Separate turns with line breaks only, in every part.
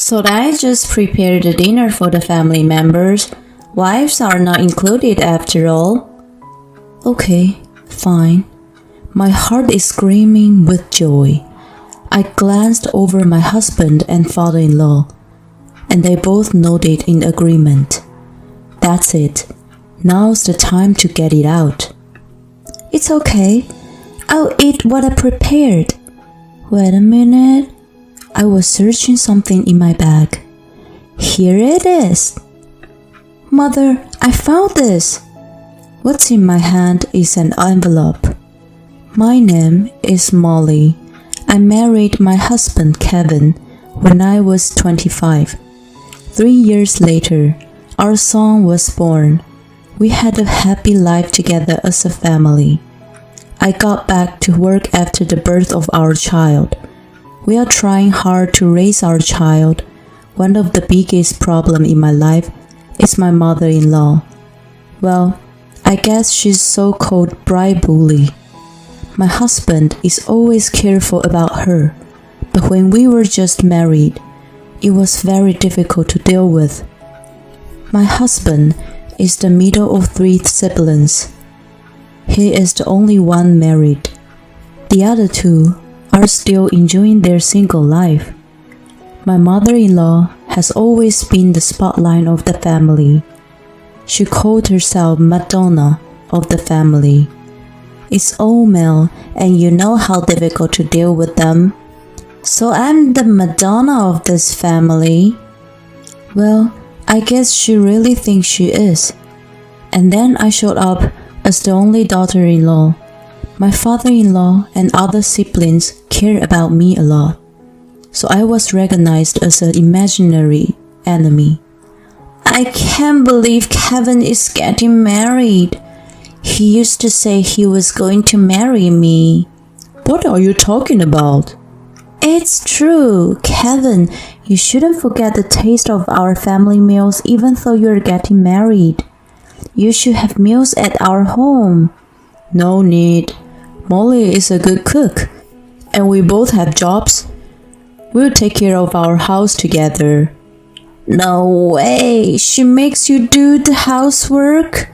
So I just prepared the dinner for the family members. Wives are not included after all.
Okay, fine. My heart is screaming with joy. I glanced over my husband and father-in-law, and they both nodded in agreement. That's it. Now's the time to get it out.
It's okay. I'll eat what I prepared.
Wait a minute. I was searching something in my bag.
Here it is.
Mother, I found this. What's in my hand is an envelope. My name is Molly. I married my husband Kevin when I was 25. 3 years later, our son was born. We had a happy life together as a family. I got back to work after the birth of our child. We are trying hard to raise our child. One of the biggest problems in my life is my mother-in-law. Well, I guess she's so-called bride bully. My husband is always careful about her, but when we were just married, it was very difficult to deal with. My husband is the middle of 3 siblings. He is the only one married. The other 2 are still enjoying their single life. My mother-in-law has always been the spotlight of the family. She called herself Madonna of the family. It's all male, and you know how difficult to deal with them.
So I'm the Madonna of this family.
Well, I guess she really thinks she is. And then I showed up as the only daughter-in-law. My father-in-law and other siblings care about me a lot, so I was recognized as an imaginary enemy.
I can't believe Kevin is getting married. He used to say he was going to marry me.
What are you talking about?
It's true, Kevin. You shouldn't forget the taste of our family meals even though you're getting married. You should have meals at our home.
No need. Molly is a good cook, and we both have jobs. We'll take care of our house together.
No way! She makes you do the housework?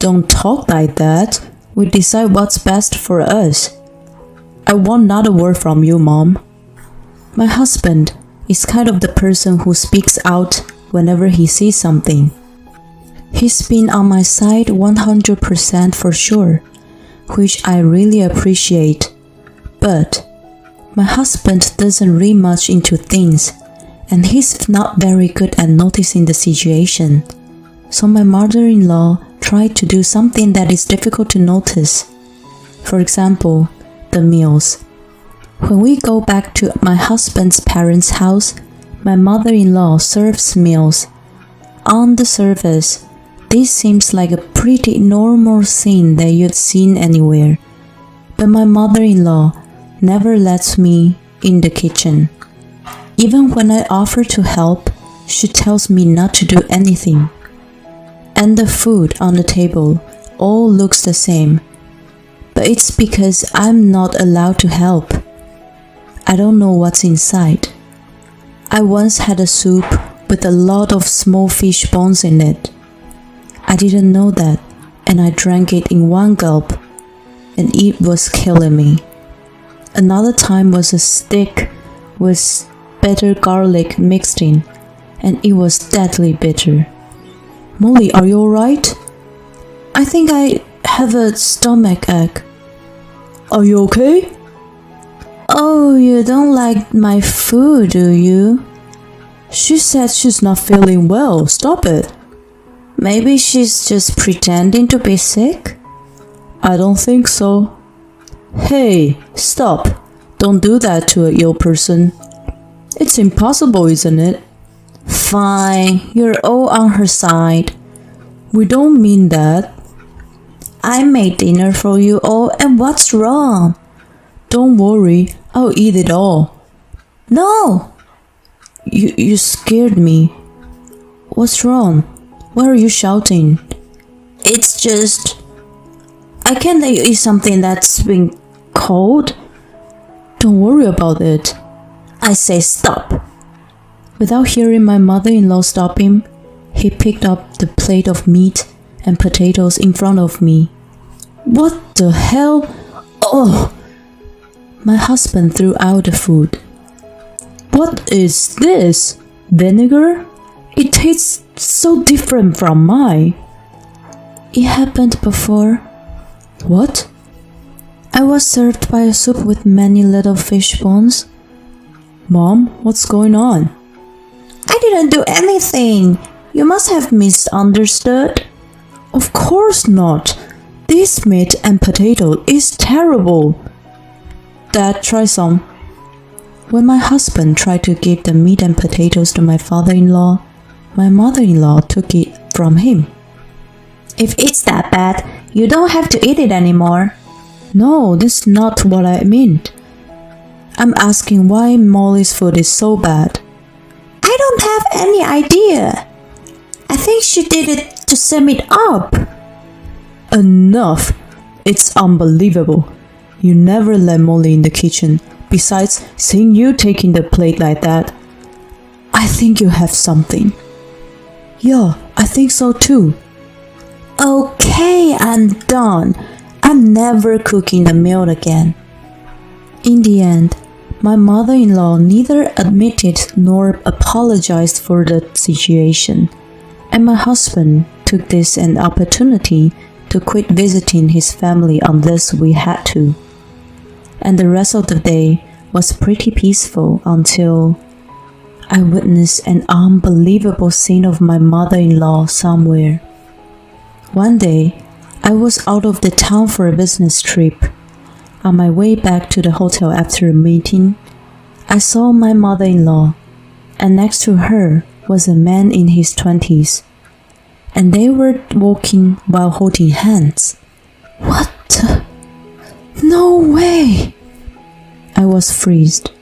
Don't talk like that. We decide what's best for us. I want not a word from you, Mom. My husband is kind of the person who speaks out whenever he sees something. He's been on my side 100% for sure, which I really appreciate. But my husband doesn't read much into things, and he's not very good at noticing the situation. So my mother-in-law tried to do something that is difficult to notice. For example, the meals. When we go back to my husband's parents' house, my mother-in-law serves meals. On the surface, this seems like a pretty normal scene that you'd seen anywhere. But my mother-in-law never lets me in the kitchen. Even when I offer to help, she tells me not to do anything. And the food on the table all looks the same. But it's because I'm not allowed to help. I don't know what's inside. I once had a soup with a lot of small fish bones in it. I didn't know that, and I drank it in one gulp, and it was killing me. Another time was a steak with bitter garlic mixed in, and it was deadly bitter. Molly, are you alright? I think I have a stomach ache. Are you okay?
Oh, you don't like my food, do you?
She said she's not feeling well. Stop it.
Maybe she's just pretending to be sick?
I don't think so. Hey, stop. Don't do that to an ill person. It's impossible, isn't it?
Fine, you're all on her side.
We don't mean that.
I made dinner for you all, and what's wrong?
Don't worry, I'll eat it all.
No!
You scared me. What's wrong? Why are you shouting?
It's just... I can't let you eat something that's been cold.
Don't worry about it.
I say stop.
Without hearing my mother-in-law stop him, he picked up the plate of meat and potatoes in front of me. What the hell? Oh! My husband threw out the food. What is this? Vinegar? It tastes so different from mine.
It happened before.
What?
I was served by a soup with many little fish bones.
Mom, what's going on?
I didn't do anything. You must have misunderstood.
Of course not. This meat and potato is terrible. Dad, try some. When my husband tried to give the meat and potatoes to my father-in-law, my mother-in-law took it from him.
If it's that bad, you don't have to eat it anymore.
No, that's not what I meant. I'm asking why Molly's food is so bad.
I don't have any idea. I think she did it to sum it up.
Enough! It's unbelievable. You never let Molly in the kitchen. Besides, seeing you taking the plate like that, I think you have something. Yeah, I think so too.
Okay, I'm done. I'm never cooking the meal again.
In the end, my mother-in-law neither admitted nor apologized for the situation, and my husband took this an opportunity to quit visiting his family unless we had to. And the rest of the day was pretty peaceful until I witnessed an unbelievable scene of my mother-in-law somewhere. One day, I was out of the town for a business trip. On my way back to the hotel after a meeting, I saw my mother-in-law, and next to her was a man in his 20s, and they were walking while holding hands.
What the? No way!
I was freezed.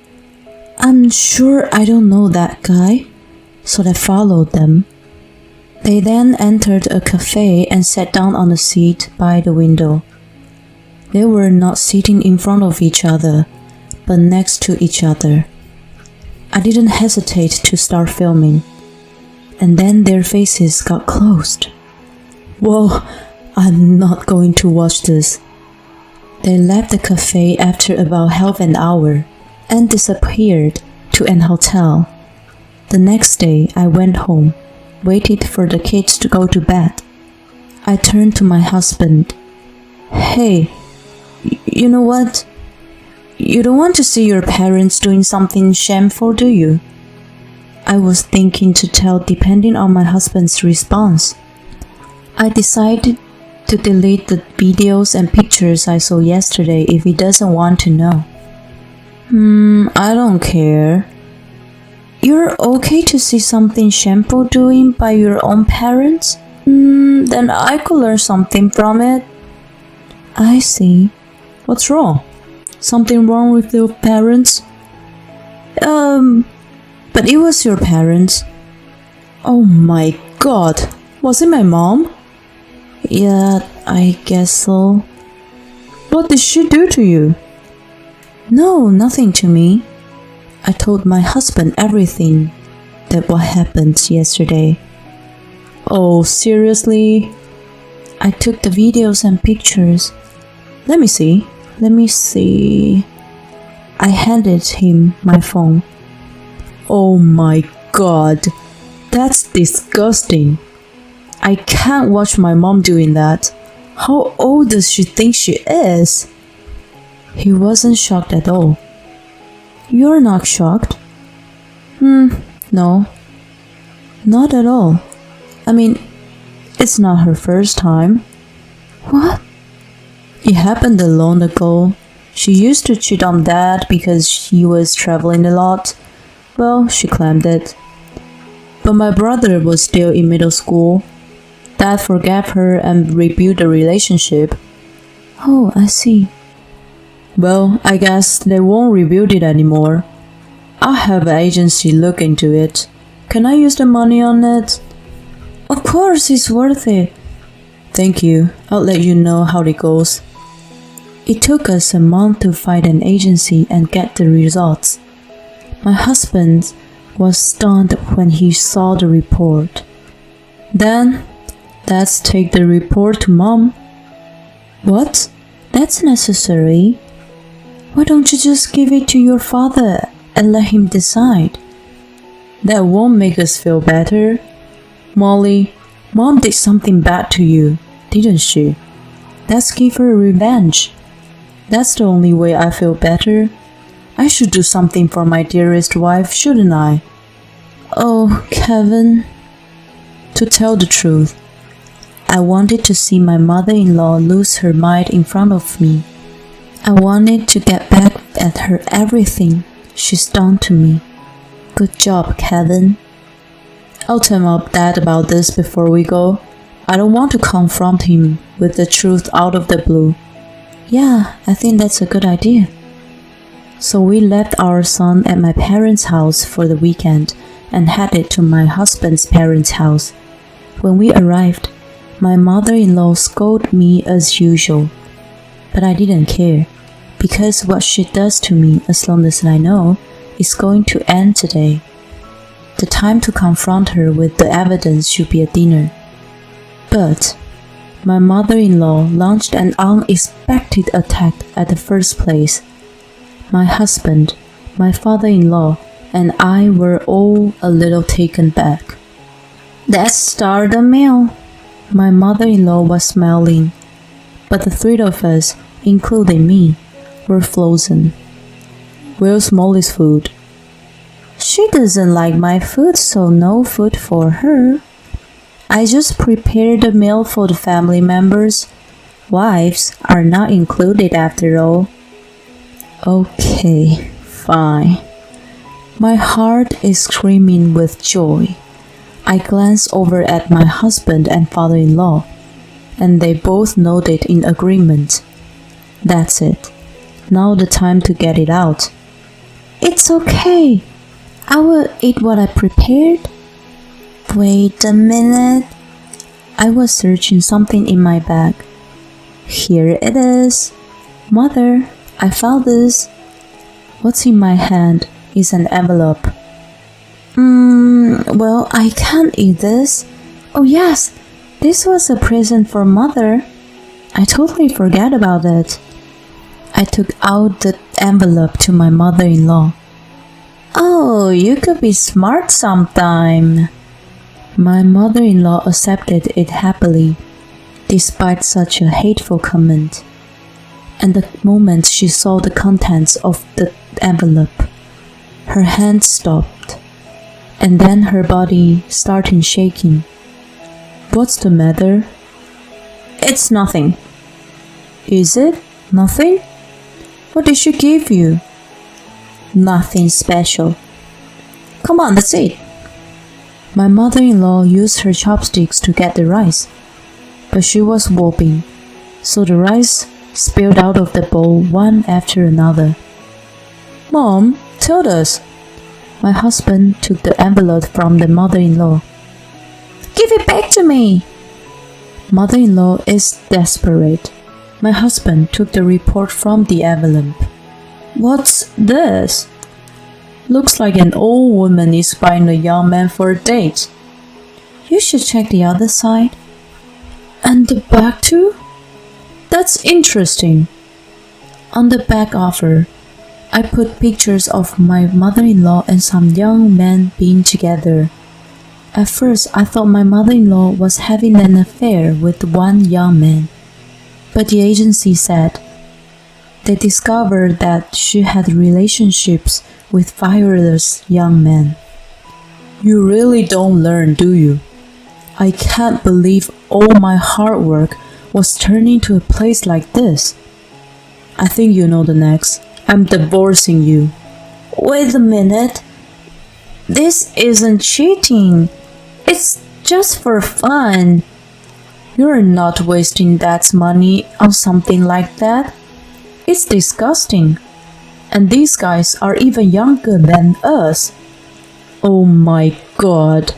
I'm sure I don't know that guy, so I followed them. They then entered a cafe and sat down on a seat by the window. They were not sitting in front of each other, but next to each other. I didn't hesitate to start filming, and then their faces got closed. Whoa, I'm not going to watch this. They left the cafe after about half an hour and disappeared to an hotel. The next day, I went home, waited for the kids to go to bed. I turned to my husband. Hey, you know what? You don't want to see your parents doing something shameful, do you? I was thinking to tell depending on my husband's response. I decided to delete the videos and pictures I saw yesterday if he doesn't want to know. I don't care. You're okay to see something shameful doing by your own parents? Then I could learn something from it. I see. What's wrong? Something wrong with your parents? But it was your parents. Oh my god. Was it my mom? Yeah, I guess so. What did she do to you? No, nothing to me. I told my husband everything that what happened yesterday. Oh, seriously? I took the videos and pictures. Let me see. I handed him my phone. Oh my god. That's disgusting. I can't watch my mom doing that. How old does she think she is? He wasn't shocked at all. You're not shocked? No. Not at all. I mean, it's not her first time. What? It happened a long ago. She used to cheat on Dad because he was traveling a lot. Well, she claimed it. But my brother was still in middle school. Dad forgave her and rebuilt the relationship. Oh, I see. Well, I guess they won't rebuild it anymore. I'll have an agency look into it. Can I use the money on it? Of course, it's worth it. Thank you. I'll let you know how it goes. It took us a month to find an agency and get the results. My husband was stunned when he saw the report. Then, let's take the report to Mom.
What? That's necessary. Why don't you just give it to your father and let him decide?
That won't make us feel better. Molly, Mom did something bad to you, didn't she? Let's give her revenge. That's the only way I feel better. I should do something for my dearest wife, shouldn't I?
Oh, Kevin.
To tell the truth,
I wanted to see my mother-in-law lose her mind in front of me. I wanted to get back at her everything she's done to me. Good job, Kevin.
I'll tell my dad about this before we go. I don't want to confront him with the truth out of the blue.
Yeah, I think that's a good idea.
So we left our son at my parents' house for the weekend and headed to my husband's parents' house. When we arrived, my mother-in-law scolded me as usual. But I didn't care, because what she does to me, as long as I know, is going to end today. The time to confront her with the evidence should be at dinner. But my mother-in-law launched an unexpected attack at the first place. My husband, my father-in-law, and I were all a little taken back.
Let's start the meal.
My mother-in-law was smiling, but the three of us, including me, were frozen. Where's Molly's food?
She doesn't like my food, so no food for her. I just prepared a meal for the family members. Wives are not included after all.
Okay, fine. My heart is screaming with joy. I glance over at my husband and father-in-law, and they both nodded in agreement. That's it. Now the time to get it out.
It's okay. I will eat what I prepared. Wait a minute.
I was searching something in my bag.
Here it is. Mother, I found this.
What's in my hand is an envelope.
Well, I can't eat this. Oh yes, this was a present for Mother.
I totally forgot about it. I took out the envelope to my mother-in-law.
Oh, you could be smart sometime.
My mother-in-law accepted it happily, despite such a hateful comment. And the moment she saw the contents of the envelope, her hand stopped, and then her body started shaking. What's the matter?
It's nothing.
Is it nothing? What did she give you?
Nothing special. Come on, let's eat.
My mother-in-law used her chopsticks to get the rice, but she was whopping, so the rice spilled out of the bowl one after another. Mom, tell us. My husband took the envelope from the mother-in-law.
Give it back to me.
Mother-in-law is desperate. My husband took the report from the envelope.
What's this?
Looks like an old woman is buying a young man for a date.
You should check the other side.
And the back too? That's interesting. On the back offer, I put pictures of my mother-in-law and some young men being together. At first, I thought my mother-in-law was having an affair with one young man, but the agency said they discovered that she had relationships with various young men. You really don't learn, do you? I can't believe all my hard work was turning to a place like this. I think you know the next. I'm divorcing you.
Wait a minute. This isn't cheating. It's just for fun.
You're not wasting Dad's money on something like that. It's disgusting. And these guys are even younger than us. Oh my God.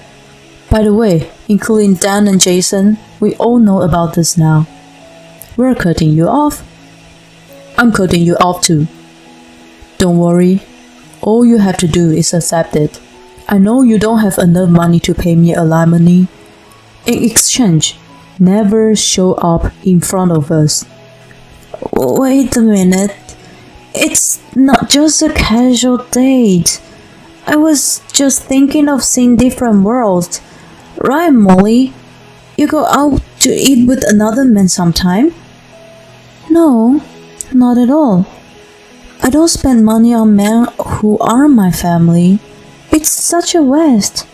By the way, including Dan and Jason, we all know about this now. We're cutting you off. I'm cutting you off too. Don't worry. All you have to do is accept it. I know you don't have enough money to pay me alimony. In exchange, never show up in front of us.
Wait a minute. It's not just a casual date. I was just thinking of seeing different worlds. Right, Molly? You go out to eat with another man sometime? No, not at all. I don't spend money on men who aren't my family. It's such a waste.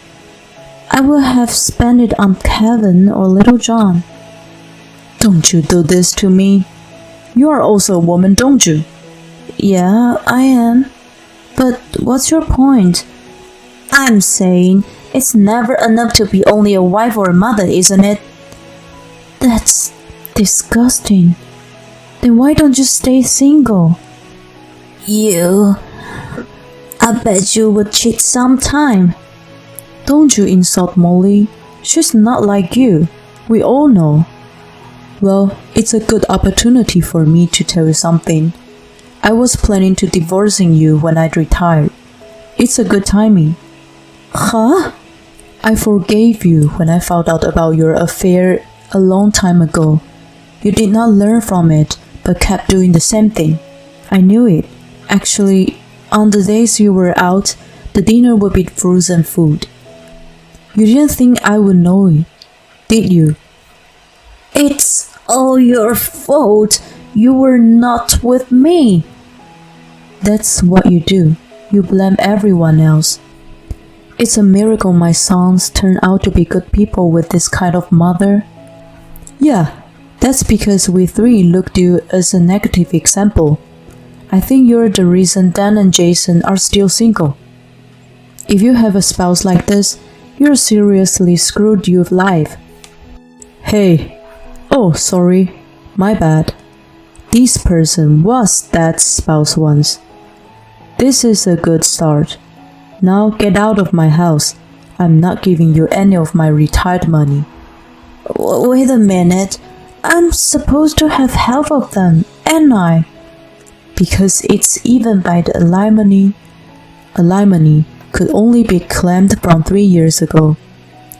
I would have spent it on Kevin or Little John.
Don't you do this to me. You are also a woman, don't you?
Yeah, I am. But what's your point? I'm saying it's never enough to be only a wife or a mother, isn't it? That's disgusting. Then why don't you stay single? I bet you would cheat sometime.
Don't you insult Molly. She's not like you. We all know. Well, it's a good opportunity for me to tell you something. I was planning to divorcing you when I retired. It's a good timing.
Huh?
I forgave you when I found out about your affair a long time ago. You did not learn from it, but kept doing the same thing. I knew it. Actually, on the days you were out, the dinner would be frozen food. You didn't think I would know it, did you?
It's all your fault. You were not with me.
That's what you do. You blame everyone else. It's a miracle my sons turn out to be good people with this kind of mother. Yeah, that's because we three looked you as a negative example. I think you're the reason Dan and Jason are still single. If you have a spouse like this, you're seriously screwed your life. Hey, oh sorry, my bad. This person was Dad's spouse once. This is a good start. Now get out of my house. I'm not giving you any of my retired money.
Wait a minute. I'm supposed to have half of them, ain't I?
Because it's even by the alimony. Alimony could only be claimed from 3 years ago.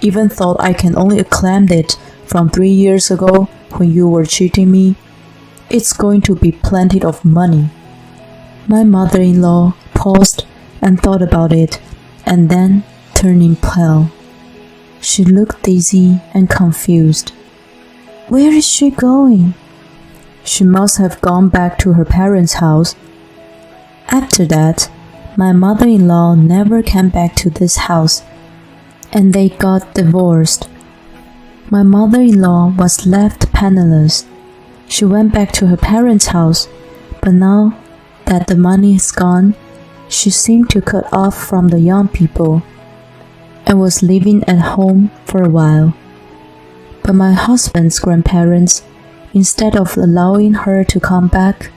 Even though I can only claim it from 3 years ago when you were cheating me, it's going to be plenty of money. My mother-in-law paused and thought about it, and then turning pale. She looked dizzy and confused.
Where is she going?
She must have gone back to her parents' house. After that, my mother-in-law never came back to this house, and they got divorced. My mother-in-law was left penniless. She went back to her parents' house, but now that the money is gone, she seemed to cut off from the young people and was living at home for a while. But my husband's grandparents, instead of allowing her to come back,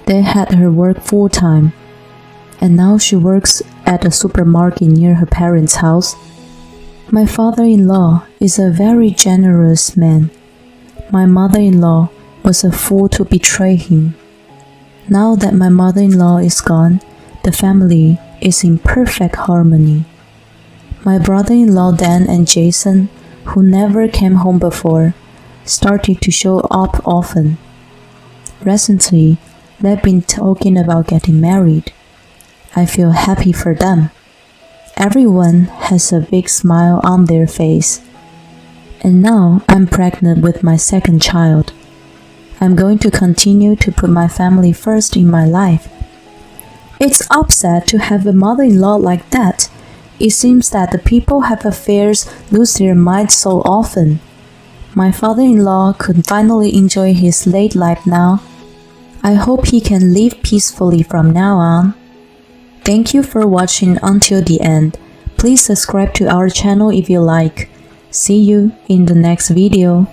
they had her work full-time, and now she works at a supermarket near her parents' house. My father-in-law is a very generous man. My mother-in-law was a fool to betray him. Now that my mother-in-law is gone, the family is in perfect harmony. My brother-in-law Dan and Jason, who never came home before, started to show up often. Recently, they've been talking about getting married. I feel happy for them. Everyone has a big smile on their face. And now I'm pregnant with my second child. I'm going to continue to put my family first in my life. It's upset to have a mother-in-law like that. It seems that the people have affairs lose their minds so often. My father-in-law could finally enjoy his late life now. I hope he can live peacefully from now on. Thank you for watching until the end. Please subscribe to our channel if you like. See you in the next video.